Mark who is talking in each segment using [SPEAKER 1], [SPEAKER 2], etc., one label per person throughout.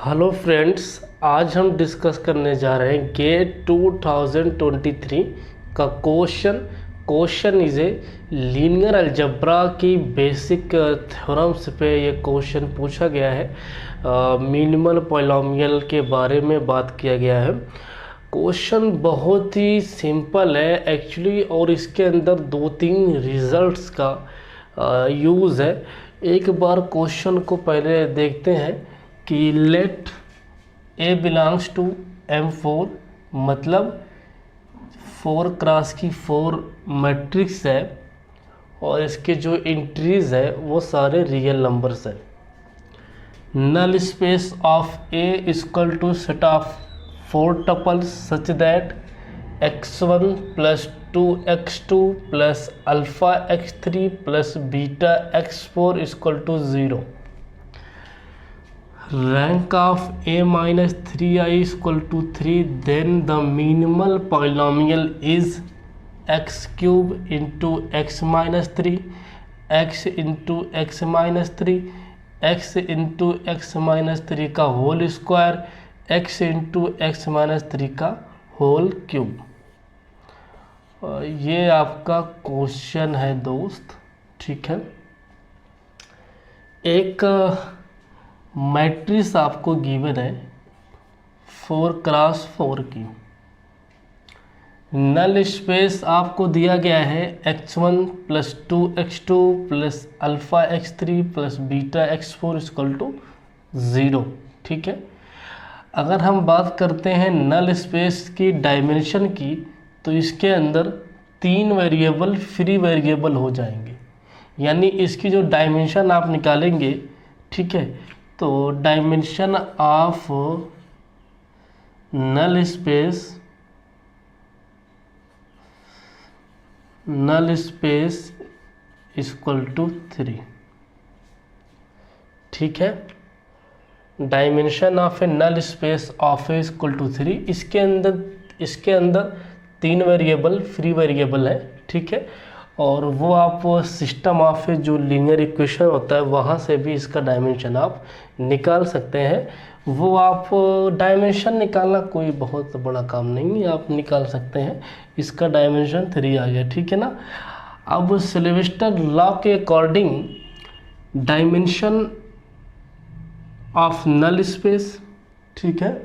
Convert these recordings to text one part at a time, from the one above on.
[SPEAKER 1] Hello friends, आज हम discuss करने जा रहे हैं गेट 2023 का question is a linear algebra की बेसिक थ्योरम्स पे ये क्वेश्चन पूछा गया है। मिनिमल पॉलिनॉमियल के बारे में बात किया गया है। क्वेश्चन बहुत ही सिंपल है एक्चुअली, और इसके अंदर दो तीन रिजल्ट्स का यूज़ है। एक बार क्वेश्चन को पहले देखते हैं कि late A belongs to M4, मतलब 4 क्रॉस की 4 मैट्रिक्स है और इसके जो इंट्रीज है वो सारे रियल नंबर्स है। Null space of A equal to set of 4 tuples such that x1 plus 2x2 plus alpha x3 plus beta x4 equal to 0। rank of a minus 3i is equal to 3, then the minimal polynomial is x cube into x minus 3, x into x minus 3, x into x minus 3 का whole square, x into x minus 3 का whole cube. ये आपका question है दोस्त, ठीक है। एक matrix आपको गिवन है 4 क्रॉस 4 की। नल स्पेस आपको दिया गया है x1 plus 2x2 plus alpha x3 plus beta x4 equal to 0, ठीक है। अगर हम बात करते हैं नल स्पेस की डायमेंशन की, तो इसके अंदर 3 वेरिएबल फ्री वेरिएबल हो जाएंगे, यानी इसकी जो डायमेंशन आप निकालेंगे, ठीक है, तो dimension of null space equal to 3, ठीक है। Dimension of A null space of A equal to 3। इसके अंदर 3 वेरिएबल फ्री वेरिएबल है, ठीक है, और वो आप सिस्टम ऑफ जो लीनियर इक्वेशन होता है वहाँ से भी इसका डायमेंशन आप निकाल सकते हैं। वो आप डायमेंशन निकालना कोई बहुत बड़ा काम नहीं है, आप निकाल सकते हैं। इसका डायमेंशन 3 आ गया, ठीक है ना। अब सिल्वेस्टर लॉ के according dimension of null space, ठीक है,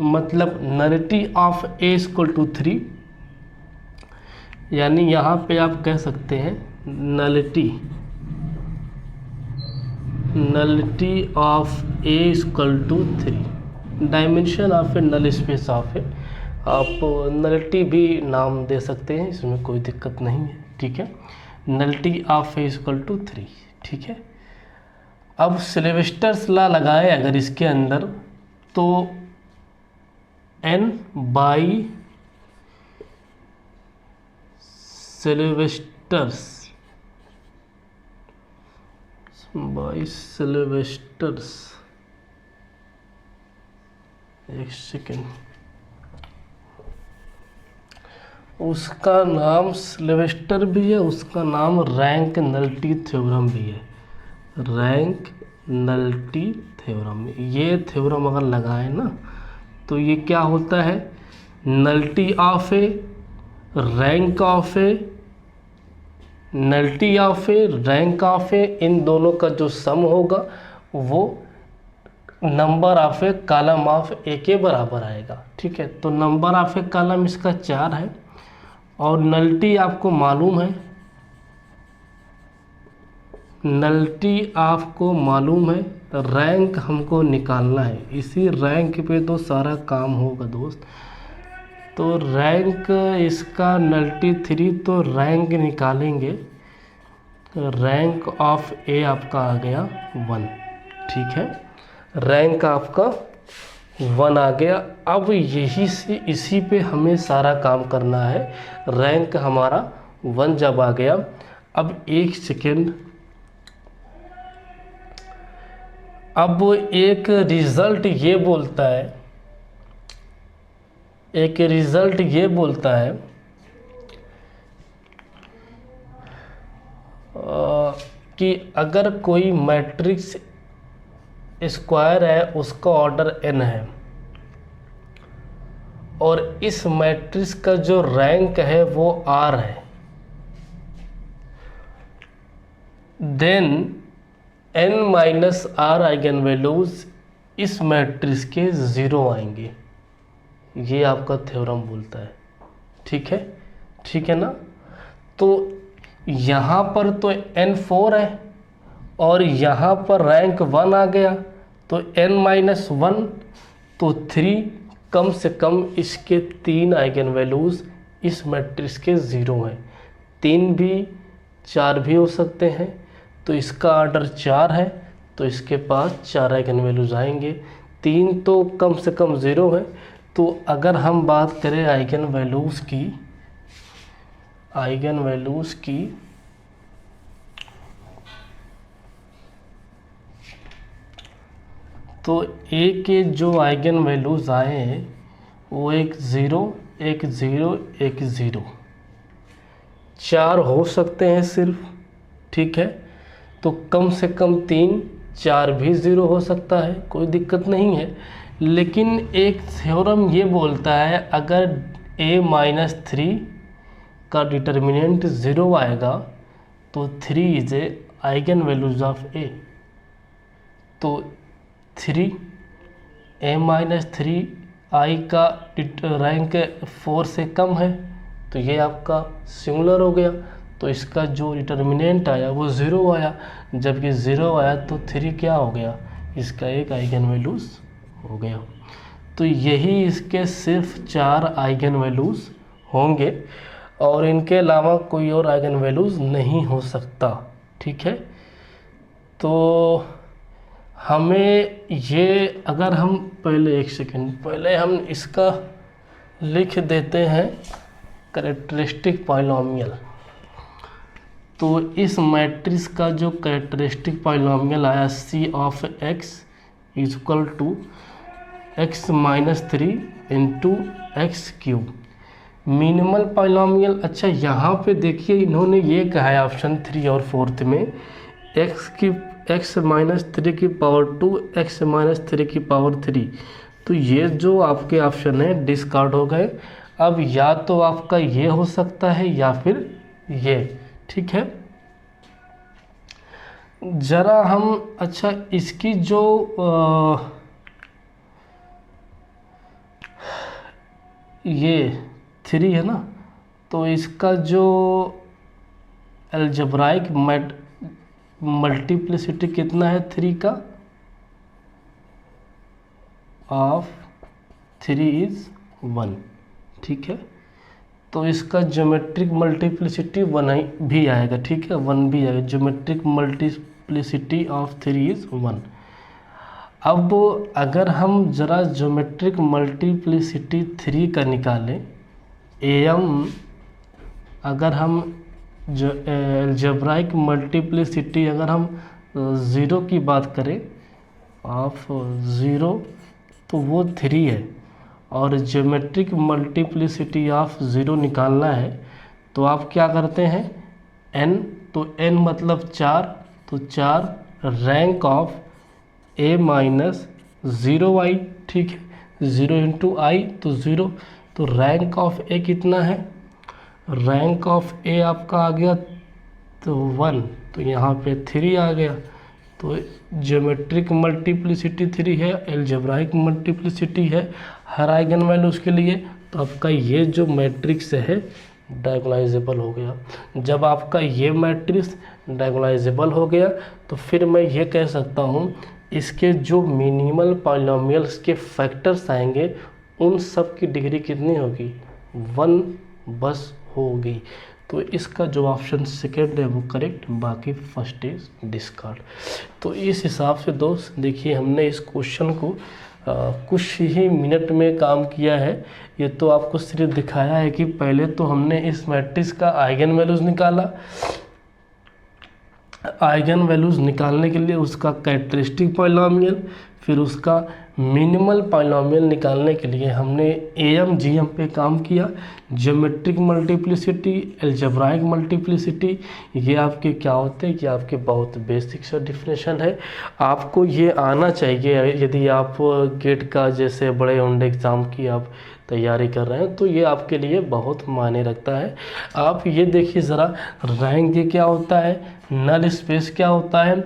[SPEAKER 1] मतलब nullity of A equal to 3, यानी यहाँ पे आप कह सकते हैं nullity of A equal to 3। Dimension of A null space of A, आप नलिटी भी नाम दे सकते हैं, इसमें कोई दिक्कत नहीं है, ठीक है। Nullity of A equal to 3, ठीक है। अब सिल्वेस्टर्स लॉ लगाए अगर इसके अंदर, तो n बाई सिल्वेस्टर्स एक सेकेंड, उसका नाम सिल्वेस्टर भी है, उसका नाम रैंक नल्टी थ्योरम भी है। रैंक नल्टी थ्योरम, ये थ्योरम अगर लगाए ना, तो ये क्या होता है, nullity of A, rank of A, nullity of A, rank of A, इन दोनों का जो सम होगा वो number of A column of A के बराबर आएगा, ठीक है। तो नंबर ऑफ ए कॉलम इसका 4 है, और नल्टी आपको मालूम है, रैंक हमको निकालना है। इसी रैंक पे तो सारा काम होगा दोस्त। तो रैंक इसका नल्टी 3, तो रैंक निकालेंगे, रैंक ऑफ ए आपका आ गया 1, ठीक है। रैंक आपका 1 आ गया। अब इसी पे हमें सारा काम करना है। रैंक हमारा 1 जब आ गया, अब एक सेकेंड, अब एक रिज़ल्ट ये बोलता है कि अगर कोई मैट्रिक्स स्क्वायर है उसका ऑर्डर n है और इस मैट्रिक्स का जो रैंक है वो r है, then n minus r eigenvalues इस मैट्रिक्स के 0 आएंगे। ये आपका थ्योरम बोलता है। ठीक है ना। तो यहाँ पर तो n 4 है और यहाँ पर रैंक 1 आ गया, तो n माइनस 1 तो 3, कम से कम इसके 3 आइगन वैल्यूज़ इस मैट्रिक्स के 0 हैं। 3 भी 4 भी हो सकते हैं, तो इसका ऑर्डर 4 है, तो इसके पास 4 आइगन वैल्यूज़ आएंगे। 3 तो कम से कम 0 है। तो अगर हम बात करें आइगन वैल्यूज़ की तो ए के जो आइगन वैल्यूज़ आए हैं वो 1 0 1 0 1 0, 4 हो सकते हैं सिर्फ। ठीक है, तो कम से कम 3 4 भी 0 हो सकता है, कोई दिक्कत नहीं है। लेकिन एक थ्योरम ये बोलता है अगर a माइनस 3 का डिटर्मिनेंट 0 आएगा तो 3 is a eigen values of a। तो 3 a माइनस 3 i का रैंक 4 से कम है, तो ये आपका सिंगुलर हो गया। तो इसका जो डिटर्मिनेंट आया वो 0 आया, जबकि 0 आया तो 3 क्या हो गया, इसका एक आइगन वैल्यूज हो गया। तो यही इसके सिर्फ 4 आइगन वैल्यूज होंगे और इनके अलावा कोई और आइगन वैल्यूज नहीं हो सकता। ठीक है, तो हमें ये, अगर हम पहले एक सेकंड पहले हम इसका लिख देते हैं कैरेक्टरिस्टिक पॉलिनॉमियल। तो इस मैट्रिक्स का जो कैरेक्टरिस्टिक पॉलिनॉमियल आया c of x is equal to x minus 3 into x cube, minimal polynomial. अच्छा, यहाँ पे देखिए इन्होंने ये कहा है ऑप्शन 3 और 4 में x माइनस 3 की पावर 2 x माइनस 3 की पावर 3, तो ये जो आपके ऑप्शन है डिस्कार्ड हो गए। अब या तो आपका ये हो सकता है या फिर ये। ठीक है, जरा हम, अच्छा इसकी जो ये 3 है ना, तो इसका जो अलजेब्राइक मल्टीप्लिसिटी कितना है 3 का, ऑफ 3 इज 1। ठीक है, तो इसका ज्योमेट्रिक मल्टीप्लिसिटी 1 भी आएगा। ठीक है, 1 भी आएगा। Geometric multiplicity of 3 is 1। अब अगर हम ज़रा ज्योमेट्रिक मल्टीप्लिसिटी 3 का निकालें, अगर हम जो अलजेब्राइक मल्टीप्लिसिटी अगर हम 0 की बात करें ऑफ 0, तो वो 3 है। और ज्योमेट्रिक मल्टीप्लिसिटी ऑफ 0 निकालना है तो आप क्या करते हैं, n, तो n मतलब 4, तो 4 rank of a minus 0i। ठीक है, 0 इंटू आई तो 0, तो रैंक ऑफ a कितना है, रैंक ऑफ a आपका आ गया तो 1, तो यहाँ पे 3 आ गया। तो ज्योमेट्रिक मल्टीप्लिसिटी 3 है, अलजेब्राइक मल्टीप्लिसिटी है हर आइगन वैल्यूज़ के लिए। तो आपका ये जो मैट्रिक्स है डायगोनलाइजेबल हो गया। जब आपका ये मैट्रिक्स डायगोनलाइजेबल हो गया तो फिर मैं ये कह सकता हूँ इसके जो मिनिमल पॉलिनॉमियल्स के फैक्टर्स आएंगे उन सब की डिग्री कितनी होगी, 1 बस होगी। तो इसका जो ऑप्शन सेकेंड है वो करेक्ट, बाकी फर्स्ट इज डिस्कार्ड। तो इस हिसाब से दोस्त देखिए हमने इस क्वेश्चन को कुछ ही मिनट में काम किया है। ये तो आपको सिर्फ दिखाया है कि पहले तो हमने इस मैट्रिक्स का आइगन वैल्यूज़ निकाला, आइगन वैल्यूज़ निकालने के लिए उसका कैरेक्टरिस्टिक पॉलिनॉमियल, फिर उसका मिनिमल पॉलिनॉमियल निकालने के लिए हमने एम जी एम पे काम किया। ज्योमेट्रिक मल्टीप्लिसिटी, अलजेब्राइक मल्टीप्लिसिटी, ये आपके क्या होते हैं कि आपके बहुत बेसिक सा डिफिनेशन है। आपको ये आना चाहिए यदि आप गेट का जैसे बड़े होंडे एग्ज़ाम की आप तैयारी कर रहे हैं, तो ये आपके लिए बहुत मायने रखता है। आप ये देखिए ज़रा, रैंक क्या होता है, नल स्पेस क्या होता है,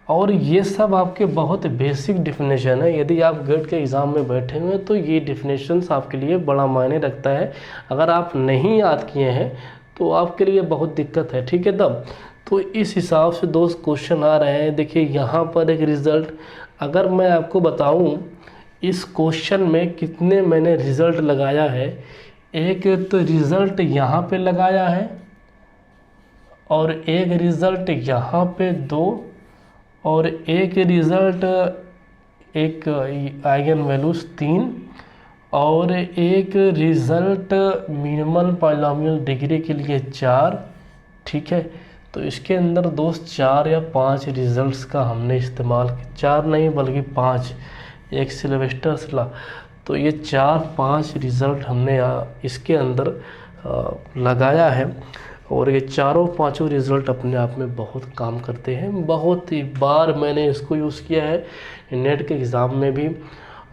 [SPEAKER 1] और ये सब आपके बहुत बेसिक डिफिनेशन है। यदि आप गेट के एग्ज़ाम में बैठे हुए हैं तो ये डिफिनेशंस आपके लिए बड़ा मायने रखता है। अगर आप नहीं याद किए हैं तो आपके लिए बहुत दिक्कत है, ठीक है। तब तो इस हिसाब से दोस्त क्वेश्चन आ रहे हैं। देखिए यहाँ पर एक रिज़ल्ट, अगर मैं आपको बताऊं इस क्वेश्चन में कितने मैंने रिज़ल्ट लगाया है, एक तो रिज़ल्ट यहाँ पे लगाया है और एक रिज़ल्ट यहाँ पे 2 और एक रिज़ल्ट, एक आइगन वैल्यूज 3 और एक रिज़ल्ट मिनिमल पॉलिनॉमियल डिग्री के लिए 4, ठीक है। तो इसके अंदर दोस्त 4 या 5 रिज़ल्ट्स का हमने इस्तेमाल, 4 नहीं बल्कि 5, एक सिलेबस्टर ला, तो ये 4-5 रिज़ल्ट हमने इसके अंदर लगाया है। और ये चारों पांचों रिज़ल्ट अपने आप में बहुत काम करते हैं। बहुत ही बार मैंने इसको यूज़ किया है नेट के एग्ज़ाम में भी,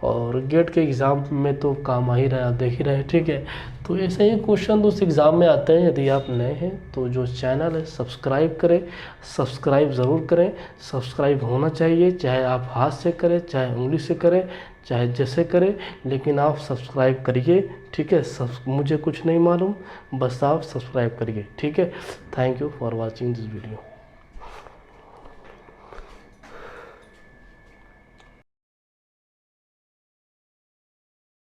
[SPEAKER 1] और गेट के एग्ज़ाम में तो काम आ ही रहा है, आप देख ही रहे हैं, ठीक है। तो ऐसे ही क्वेश्चन उस एग्ज़ाम में आते हैं। यदि आप नए हैं तो जो चैनल है सब्सक्राइब करें, सब्सक्राइब ज़रूर करें। सब्सक्राइब होना चाहिए, चाहे आप हाथ से करें, चाहे उंगली से करें, चाहे जैसे करें, लेकिन आप सब्सक्राइब करिए, ठीक है। मुझे कुछ नहीं मालूम, बस आप सब्सक्राइब करिए, ठीक है। Thank you for watching this video.